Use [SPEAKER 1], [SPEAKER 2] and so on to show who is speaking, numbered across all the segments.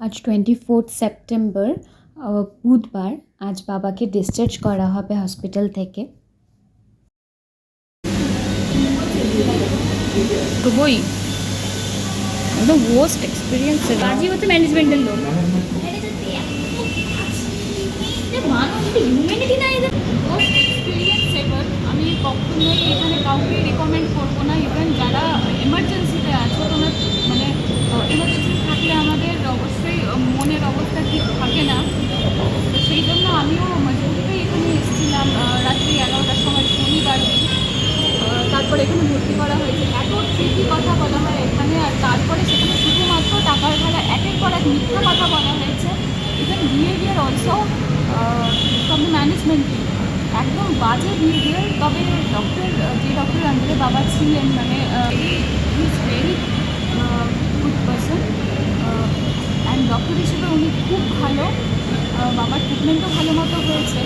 [SPEAKER 1] আজ 24 সেপ্টেম্বর বুধবার। আজ বাবাকে ডিসচার্জ করা হবে হসপিটাল থেকে।
[SPEAKER 2] তো বই একদম ওয়ার্স্ট এক্সপিরিয়েন্স।
[SPEAKER 3] বাজি হচ্ছে ম্যানেজমেন্টের লোক। হিউম্যানিটি নাই ওয়ার্স্ট এক্সপিরিয়েন্স এবার। আমি কখনোই এখানে কাউকে রিকমেন্ড করবো না। ইভেন যারা এমার্জেন্সিতে আছো তোমরা মানে এমার্জেন্সি থাকলে আমাদের অবশ্যই মনের অবস্থা ঠিক থাকে না। তো সেই জন্য আমিও মজবুরিতেই এখানে এসেছিলাম রাত্রি 11টার সময় শনিবার দিন। তারপর এখানে ভর্তি করা হয়েছে। এত ট্রিকি কথা বলা হয় এখানে, আর তারপরে সেখানে শুধুমাত্র টাকার ভাড়া একের পর এক মিথ্যা কথা বলা হয়েছে। Even behaviour also from the management team, একদম বাজে বিহেভিয়ার। তবে যে ডক্টর আন্ডারে বাবা ছিলেন মানে he is very good person and doctor হিসেবে উনি খুব ভালো। বাবার ট্রিটমেন্টও ভালো মতো হয়েছে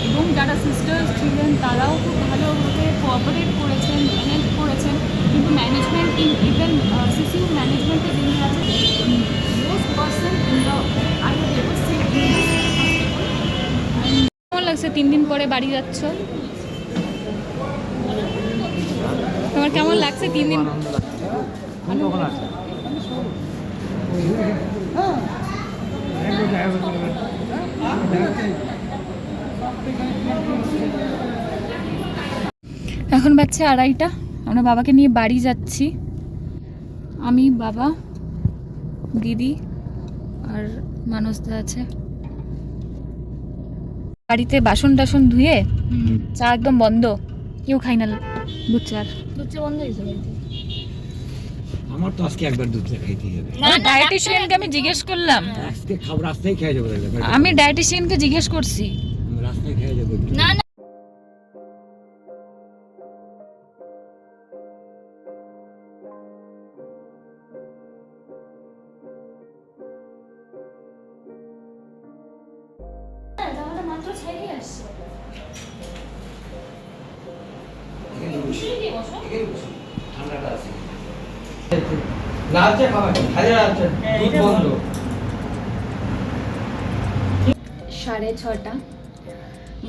[SPEAKER 3] এবং যারা সিস্টার্স ছিলেন তারাও খুব ভালোভাবে কোঅপারেট করেছেন, হেল্প করেছেন। কিন্তু ম্যানেজমেন্ট ইভেন সিসিউ ম্যানেজমেন্টে যিনি আছেন, most person in the I have ever seen in this hospital.
[SPEAKER 2] কেমন লাগছে 3 দিন পরে বাড়ি যাচ্ছ? তোমার কেমন লাগছে 3 দিন? এখন বাজছে 2:30। আমরা বাবাকে নিয়ে বাড়ি যাচ্ছি। আমি, বাবা, দিদি আর মানসদা আছে। বাড়িতে বাসন টাসন ধুয়ে চা একদম বন্ধ, কেউ খাই না দুধ চা।
[SPEAKER 3] দুধ চা বন্ধ হয়েছে বাড়িতে।
[SPEAKER 4] আমার তো আজকে একবার দুধ চা খাইতে হবে।
[SPEAKER 2] ডায়েটিশিয়ানকে আমি জিজ্ঞেস করলাম,
[SPEAKER 4] আজকে খাবার রাস্তায় খেয়ে যাবো।
[SPEAKER 2] আমি ডায়েটিশিয়ানকে জিজ্ঞেস করছি।
[SPEAKER 4] রাস্তায় খেয়ে যাবো।
[SPEAKER 3] না না মাত্র ছেড়ে আসছে।
[SPEAKER 4] ঠান্ডাটা আছে। লাল চা খাবার খালি লাল চা দুধ বন্ধ।
[SPEAKER 1] 6:30।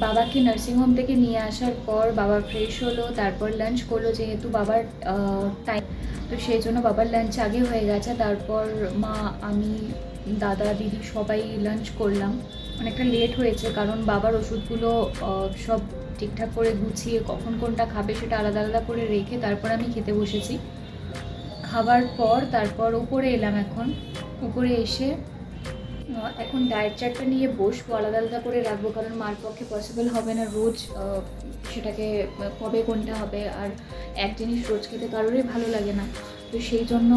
[SPEAKER 1] বাবাকে নার্সিংহোম থেকে নিয়ে আসার পর বাবা ফ্রেশ হলো, তারপর লাঞ্চ করলো। যেহেতু বাবার টাইম, তো সেই জন্য বাবার লাঞ্চ আগে হয়ে গেছে। তারপর মা, আমি, দাদা, দিদি সবাই লাঞ্চ করলাম। অনেকটা লেট হয়েছে কারণ বাবার ওষুধগুলো সব ঠিকঠাক করে গুছিয়ে কখন কোনটা খাবে সেটা আলাদা আলাদা করে রেখে তারপর আমি খেতে বসেছি। খাবার পর তারপর উপরে এলাম। এখন উপরে এসে এখন ডায়েট চার্টটা নিয়ে বসবো, আলাদা আলাদা করে রাখবো কারণ মার পক্ষে পসিবল হবে না রোজ সেটাকে কবে কোনটা হবে। আর এক জিনিস রোজ খেতে কারোরই ভালো লাগে না। তো সেই জন্য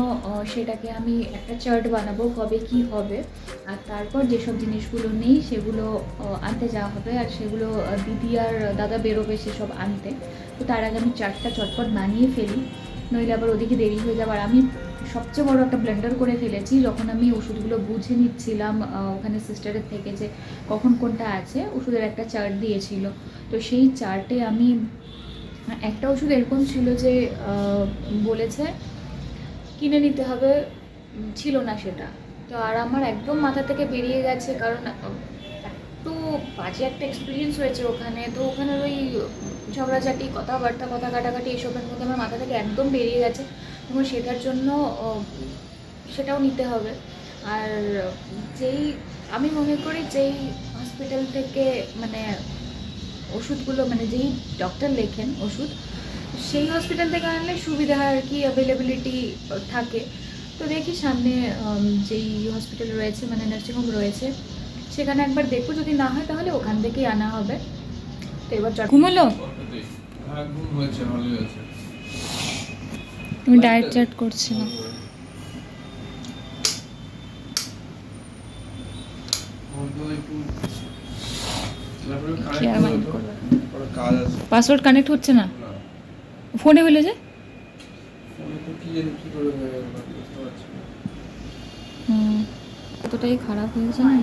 [SPEAKER 1] সেটাকে আমি একটা চার্ট বানাবো কবে কি হবে। আর তারপর যেসব জিনিসগুলো নেই সেগুলো আনতে যাওয়া হবে। আর সেগুলো দিদি আর দাদা বেরোবে সেসব আনতে। তো তার আগে আমি চার্টটা চটপট বানিয়ে ফেলি, নইলে আবার ওদিকে দেরি হয়ে যাবে। আর আমি সবচেয়ে বড় একটা ব্লেন্ডার করে ফেলেছি। যখন আমি ওষুধগুলো বুঝে নিচ্ছিলাম ওখানে সিস্টারের থেকে যে কখন কোনটা আছে, ওষুধের একটা চার্ট দিয়েছিল। তো সেই চার্টে আমি একটা ওষুধ এরকম ছিল যে বলেছে কিনে নিতে হবে, ছিল না সেটা। তো আর আমার একদম মাথা থেকে বেরিয়ে গেছে কারণ একটু বাজে একটা এক্সপিরিয়েন্স হয়েছে ওখানে। তো ওখানের ওই ঝগড়াঝাটি, কথাবার্তা, কথা কাটাকাটি এসবের মধ্যে আমার মাথা থেকে একদম বেরিয়ে গেছে এবং সেটার জন্য সেটাও নিতে হবে। আর আমি মনে করি যেই হসপিটাল থেকে মানে ওষুধগুলো মানে যেই ডক্টর লেখেন ওষুধ, সেই হসপিটাল থেকে আনলে সুবিধা হয় আর কি, অ্যাভেলেবিলিটি থাকে। তো দেখি সামনে যেই হসপিটাল রয়েছে মানে নার্সিংহোম রয়েছে সেখানে একবার দেখবো, যদি না হয় তাহলে ওখান থেকেই আনা হবে। তো এবার
[SPEAKER 2] ঘুমালো? তুমি ডায়েট চার্ট করছিলাম। পাসওয়ার্ড কানেক্ট হচ্ছে না ফোনে, হলে যে কতটাই খারাপ হয়েছে না।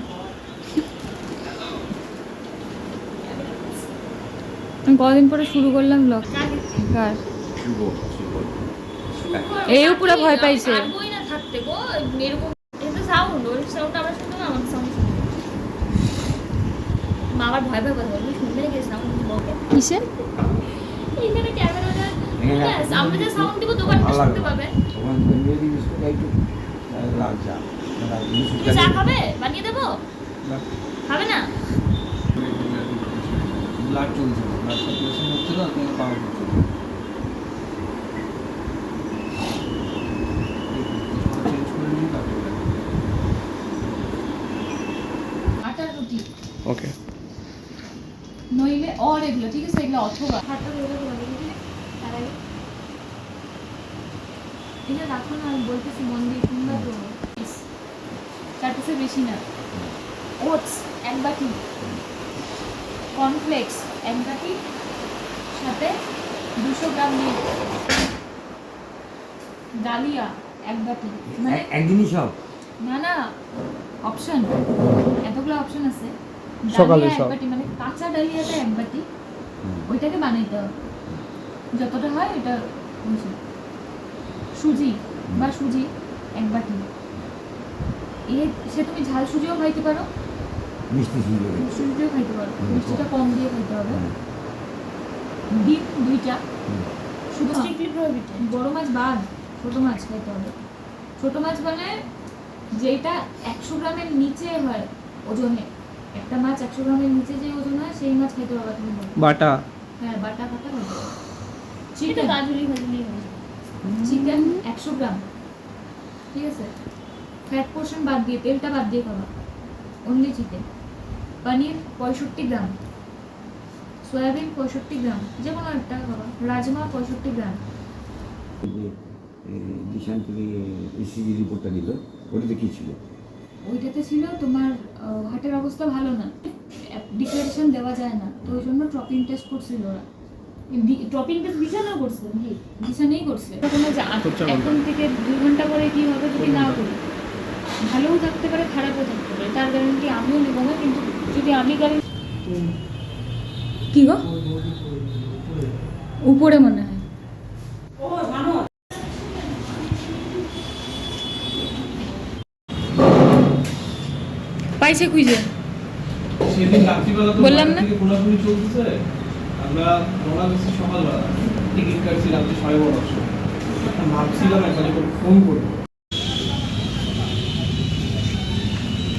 [SPEAKER 2] আমি কদিন পরে শুরু করলাম ব্লগ। কার এও পুরো ভয় পাইছে।
[SPEAKER 3] থাকতে গো এরকম
[SPEAKER 1] সাউন্ড, ওর সাউন্ড আমরা শুনতে না, আমার সাউন্ড শুনতে মা আবার ভয় ভয় কথা বলবে, শুনবে নাকি সাউন্ড বলবে
[SPEAKER 2] কিসে?
[SPEAKER 1] এখানে ক্যামেরাটা আমরা যে সাউন্ড দিব দোকানটা শুনতে পাবে। তুমি চা খাবে? বানিয়ে দেবো? খাবে না?
[SPEAKER 4] ব্লাড চলছে, ব্লাড সার্কুলেশন হচ্ছিল, আপনাকে পাওয়া যাচ্ছে চেঞ্জ করে নিয়ে তারপরে
[SPEAKER 3] আটার রুটি
[SPEAKER 4] ওকে।
[SPEAKER 3] নইলে অর এগুলো, ঠিক আছে? এগুলো অথবা খাটটা হয়ে যাবে ভালো করে। তার আগে এটা রাখো না, আমি বলতেছি মন দিয়ে কিংবা তো 4 পিসের বেশি না। ওটস 1 বাটি, কর্নফ্লেক্স 1 বাটি, সাথে 200 গ্রাম মিল্ক, ডালিয়া 1 বাটি। মানে
[SPEAKER 4] একদিনই সব?
[SPEAKER 3] না না, অপশন, এতগুলো অপশন আছে।
[SPEAKER 4] সকালে
[SPEAKER 3] ডালিয়া 1
[SPEAKER 4] সব।
[SPEAKER 3] বাটি, মানে কাঁচা ডালিয়াটা 1 বাটি, ওইটাকে বানাইতে হবে যতটা হয় এটা বুঝি। সুজি বা সুজি 1 বাটি, সে তুমি ঝাল সুজিও খাইতে পারো,
[SPEAKER 4] মিষ্টি সুযোগ।
[SPEAKER 3] সুজিও খাইতে পারো, মিষ্টিটা কম দিয়ে খাইতে হবে। ডিম 2টা, শুধু
[SPEAKER 1] স্ট্রিক্টলি প্রোহিবিটেড।
[SPEAKER 3] বড় মাছ বাদ, ছোট মাছ খাইতে হবে। ছোট মাছ মানে যেটা 100 গ্রামের নিচে হয় ওজনে, একটা মাছ 100 গ্রামের নিচে যে ওজন হয় সেই মাছ খাইতে পারবে তুমি।
[SPEAKER 4] বাটা
[SPEAKER 3] হ্যাঁ, বাটা খাইতে হবে।
[SPEAKER 1] এটা
[SPEAKER 3] চিকেন,
[SPEAKER 1] গাজুরি ভাজুরি হবে।
[SPEAKER 3] চিকেন 100 গ্রাম, ঠিক আছে? ফ্যাট পোর্শন বাদ দিয়ে, তেলটা বাদ দিয়ে খাবা, অনলি চিকেন। পনির 65 গ্রাম, সয়াবিন 65 গ্রাম, যে কোনো একটা খাবা। রাজমা 65 গ্রাম।
[SPEAKER 5] দিশান থেকে ইসিজি রিপোর্টটা দিল, ওটাতে কি ছিল?
[SPEAKER 3] ওইটাতে ছিল তোমার হার্টের অবস্থা ভালো না, ডিক্লারেশন দেওয়া যায় না, তো ওই জন্য ট্রপিং টেস্ট করছিল ওরা।
[SPEAKER 1] টপিং টেস্ট বিছানা করছে নাকি?
[SPEAKER 3] বিছানেই করছে।
[SPEAKER 1] তখন যে এখন থেকে 2 ঘন্টা পরে কি হবে যদি না করি? ভালোও থাকতে পারে, খারাপও থাকতে পারে, তার গ্যারান্টি আমিও নেব না। কিন্তু যদি আমি গ্যারান্টি,
[SPEAKER 3] কি গো? উপরে মনে হয়। পাইছে খুঁজে।
[SPEAKER 6] সেদিন রাত্রিবেলা তো
[SPEAKER 3] বললাম
[SPEAKER 6] বাইরে
[SPEAKER 3] না?
[SPEAKER 6] থেকে ঘোরাঘুরি চলতেছে, আমরা রওনা দিচ্ছি সকালবেলা, টিকিট কাটছি রাত্রি 12:30 সময়। ভাবছিলাম একটা যখন ফোন করবো,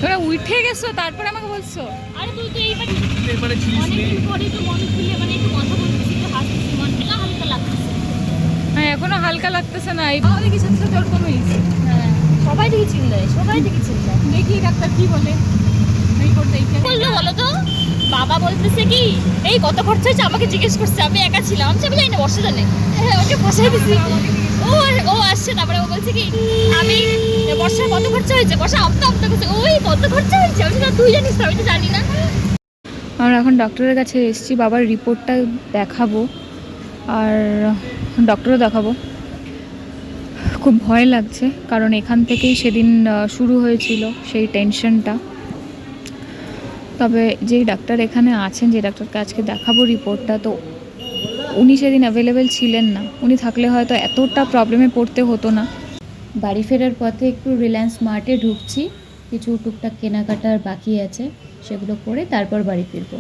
[SPEAKER 2] তোরা উঠে গেছো তারপরে আমাকে বলছো?
[SPEAKER 1] আরে তুই তো এইবার
[SPEAKER 6] এবারে ছিলিস নি।
[SPEAKER 1] অনেকদিন পরে তো মন খুলে মানে একটু কথা বলতেছি, একটু হাসতেছি, মনটা হালকা লাগতেছে।
[SPEAKER 2] হ্যাঁ, এখনো হালকা লাগতেছে না। এই আমাদের কি সাথে সাথে ওরকম হয়েছে।
[SPEAKER 1] হ্যাঁ, সবাই থেকে চিল্লায়, সবাই থেকে চিল্লায়।
[SPEAKER 3] দেখি ডাক্তার কি বলে। রিপোর্টটা এইখানে।
[SPEAKER 1] বললো বলো তো, বাবা বলতেছে কি এই কত খরচা হয়েছে আমাকে জিজ্ঞেস করছে, আমি একা ছিলাম, আমি জানি না বর্ষা জানে। হ্যাঁ, ওকে ফসাই দিছি। ও আসছে, তারপরে ও বলছে কি আমি বর্ষার কত খরচা হয়েছে, বর্ষা আমতা আমতা করছে, ওই কত খরচা হয়েছে, আমি বলছি, তুই জানিস তো, আমি তো জানি না।
[SPEAKER 2] আমরা এখন ডক্টরের কাছে এসেছি, বাবার রিপোর্টটা দেখাবো আর ডক্টরও দেখাবো। খুব ভয় লাগছে, কারণ এখান থেকেই সেদিন শুরু হয়েছিল সেই টেনশনটা। তবে যেই ডাক্তার এখানে আছেন, যে ডাক্তারকে আজকে দেখাবো রিপোর্টটা, তো উনি সেদিন অ্যাভেলেবেল ছিলেন না। উনি থাকলে হয়তো এতটা প্রবলেমে পড়তে হতো না।
[SPEAKER 7] বাড়ি ফেরার পথে একটু রিলায়েন্স মার্টে ঢুকছি, কিছু টুকটাক কেনাকাটার বাকি আছে, সেগুলো করে তারপর বাড়ি ফিরবো।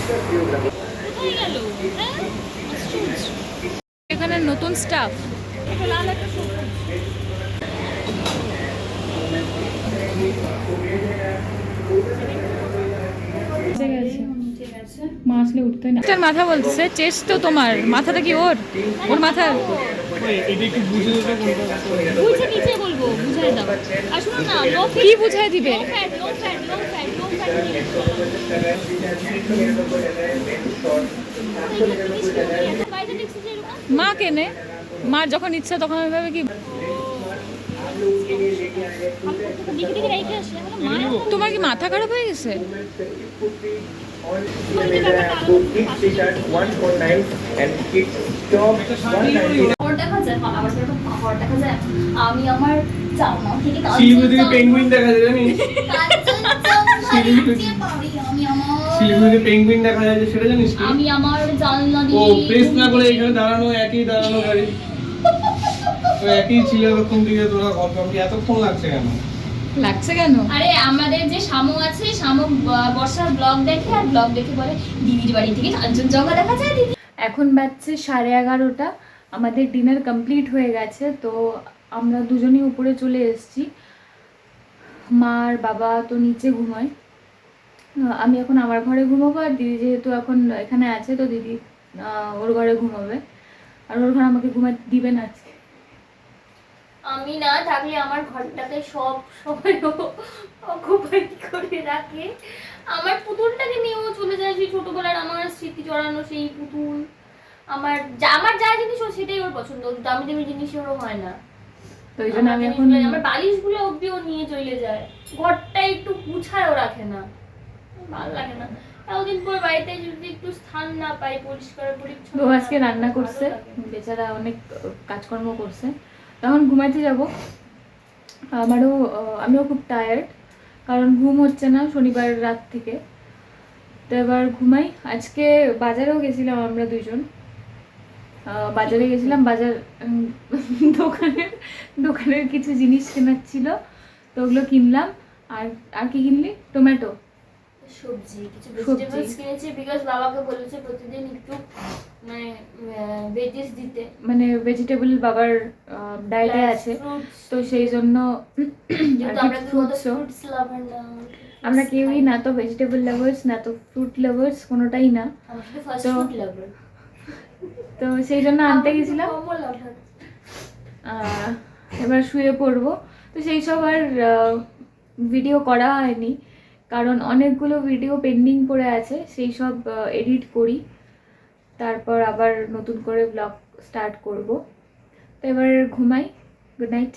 [SPEAKER 1] কোথায় গেল? হ্যাঁ, আশ্চর্য।
[SPEAKER 2] এখানে নতুন স্টাফ।
[SPEAKER 1] এটা লাল একটা সবুজ। ঠিক আছে।
[SPEAKER 2] মা আসলে উঠতে না। তার মাথা বলছে, চেস্ট তো তোমার, মাথাটা কি ওর? ওর মাথা।
[SPEAKER 6] এটা একটু বুঝে দিতে কোনটা
[SPEAKER 1] বুঝে নিচে বলবো, বুঝাই দাও। আর শোনো না, লো
[SPEAKER 2] কি বুঝাই দিবে?
[SPEAKER 1] Fat, low fat, low fat, low fat. বাইরে দেখছি যে এরকম
[SPEAKER 2] মা কেনে, মার যখন ইচ্ছা তখন আমি ভাবে কি
[SPEAKER 1] দিকে দিকে রেখে আসে। আমার মা
[SPEAKER 2] তোমার কি মাথা খারাপ হয়ে গেছে?
[SPEAKER 8] All to kids t-shirt 149 and kids top 190.
[SPEAKER 1] খবর দেখা যায়, আমার একটা খবর দেখা যায়, আমি আমার জামা থেকে
[SPEAKER 6] শিলিগুড়ি থেকে পেঙ্গুইন দেখা যায় জানিস? শিলিগুড়িতে পেঙ্গুইন দেখা যায় যে সেটা জানিস কি?
[SPEAKER 1] আমি আমার জানলা
[SPEAKER 6] ও
[SPEAKER 1] দিয়ে
[SPEAKER 6] প্রেস না করে এখানে দাঁড়ানো, একই দাঁড়ানো গাড়ি, তো একই ছিল এরকম দিকে তোরা গল্প এতক্ষণ লাগছে কেন?
[SPEAKER 2] লাগছে কেন?
[SPEAKER 1] আরে আমাদের যে শামু আছে, শামু বর্ষার ব্লগ দেখে আর ব্লগ দেখে বলে দিদির বাড়ি থেকে কাঞ্চনজঙ্ঘা দেখা যায় দিদি। এখন বাজছে 11:30, আমাদের ডিনার কমপ্লিট হয়ে গেছে, তো আমরা দুজনেই উপরে চলে এসেছি। মা আর বাবা তো নিচে ঘুমায়, আমি এখন আমার ঘরে ঘুমাবো, আর দিদি যেহেতু এখন এখানে আছে তো দিদি ওর ঘরে ঘুমাবে, আর ওর ঘরে আমাকে ঘুমাতে দিবে না আজকে। আমি না থাকলে আমার ঘরটাকে সব সময় অকুপাই করে রাখে। আমার পুতুলটাকে নিয়েও চলে যায়, সেই ছোটবেলার আমার স্মৃতি জড়ানো সেই পুতুল। আমার যা জিনিস ও সেটাই ওর পছন্দ, দামি দামি জিনিস ওরও হয় না। তো এই জন্য আমি এখন আমার বালিশগুলো অব্দি ও নিয়ে চলে যায়, ঘরটা একটু গুছায়ও রাখে না, ভালো লাগে না। এতদিন পর বাড়িতে যদি একটু স্থান না পাই পরিষ্কার পরিচ্ছন্ন। তো আজকে রান্না করছে, বেচারা অনেক কাজকর্ম করছে। তখন ঘুমাইতে যাব, আমিও খুব টায়ার্ড, কারণ ঘুম হচ্ছে না শনিবার রাত থেকে। তো এবার ঘুমাই। আজকে বাজারেও গেছিলাম আমরা দুইজন, বাজারে গেছিলাম, দোকানের কিছু জিনিস কেনার ছিল, তো ওগুলো কিনলাম। আর কি কিনলি? টমেটো, সবজি, কিছু ভেজিটেবলস কিনেছি, বিকজ বাবাকে বলেছে প্রতিদিন একটু মানে ভেজিস দিতে, মানে ভেজিটেবল বাবার ডায়েটে আছে, তো সেই জন্য আমরা কেউই না তো ভেজিটেবল লাভার্স, না তো ফ্রুট লাভার্স, কোনোটাই না। তো সেই জন্য আনতে গেছিলাম। এবার শুয়ে পড়বো, তো সেই সব আর ভিডিও করা হয়নি, কারণ অনেকগুলো ভিডিও পেন্ডিং পড়ে আছে, সেই সব এডিট করি, তারপর আবার নতুন করে ব্লগ স্টার্ট করব। তো এবার ঘুমাই। Good night.